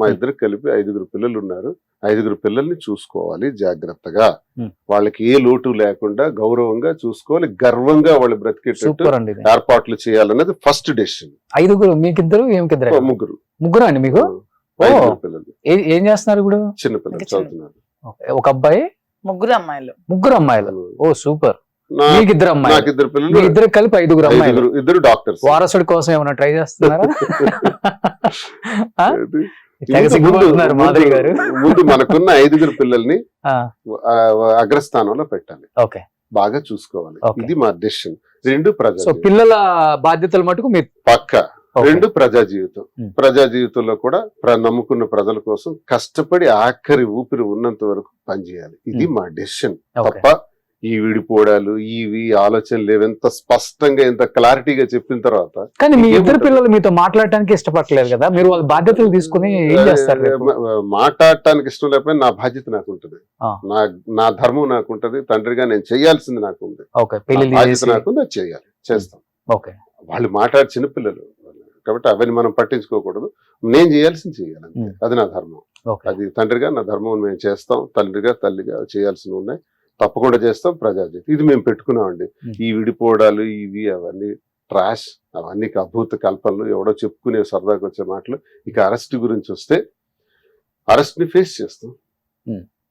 మా ఇద్దరికి కలిపి 5 పిల్లలు ఉన్నారు. 5 పిల్లల్ని చూసుకోవాలి జాగ్రత్తగా. వాళ్ళకి ఏ లోటు లేకుండా గౌరవంగా చూసుకోవాలి, గర్వంగా వాళ్ళు బ్రతికేటట్టు ఏర్పాట్లు చేయాలన్నది ఫస్ట్ డెసిషన్. 5 మీకిద్దరు ఏమికిద్దరు? ముగ్గురు అండి మీకు? 5 పిల్లలు. ఏం చేస్తున్నారు ఇప్పుడు? చిన్న పిల్లలు చదువుతున్నారు. ఒక అబ్బాయి, ముగ్గురు అమ్మాయిలు. ముగ్గురు అమ్మాయిలు. ఓ సూపర్. మీకు 2 అమ్మాయిలు. నాకు 2 పిల్లలు. మీ ఇద్దరు కలిపి 5 అమ్మాయిలు. 2 డాక్టర్స్. వారసుడి కోసం ఏమైనా ట్రై చేస్తున్నారా? ముందు మనకున్న 5 పిల్లల్ని అగ్రస్థానంలో పెట్టాలి, బాగా చూసుకోవాలి. ఇది మా డెసిషన్. 2 ప్రజా పిల్లల బాధ్యతలు మటుకు మీరు పక్క. 2 ప్రజా జీవితం. ప్రజా జీవితంలో కూడా నమ్ముకున్న ప్రజల కోసం కష్టపడి ఆఖరి ఊపిరి ఉన్నంత వరకు పనిచేయాలి. ఇది మా డెసిషన్. తప్ప ఈ విడిపోవడాలు ఇవి ఆలోచనలు ఎంత స్పష్టంగా ఎంత క్లారిటీగా చెప్పిన తర్వాత. కానీ మీ ఇద్దరు పిల్లలు మీతో మాట్లాడటానికి ఇష్టపడలేదు కదా, మీరు వాళ్ళ బాధ్యతలు తీసుకుని ఏం చేస్తారు? మాట్లాడటానికి ఇష్టం లేకపోయినా నా బాధ్యత నాకు ఉంటుంది, నా ధర్మం నాకు ఉంటది, తండ్రిగా నేను చేయాల్సింది నాకు ఉంది, బాధ్యత నాకుంది, అది చేయాలి, చేస్తాం. వాళ్ళు మాట్లాడే చిన్నపిల్లలు కాబట్టి అవన్నీ మనం పట్టించుకోకూడదు. నేను చేయాల్సింది చేయాలి, అది నా ధర్మం. అది తండ్రిగా నా ధర్మం మేము చేస్తాం, తండ్రిగా తల్లిగా చేయాల్సినవి ఉన్నాయి, తప్పకుండా చేస్తాం. ప్రజాజీవితం ఇది మేము పెట్టుకున్నామండి. ఈ విడిపోవడాలు ఇవి అవన్నీ ట్రాష్, అవన్నీ అభూత కల్పనలు, ఎవడో చెప్పుకునే సరదాగా వచ్చే మాటలు. ఇక అరెస్ట్ గురించి వస్తే అరెస్ట్ ని ఫేస్ చేస్తాం.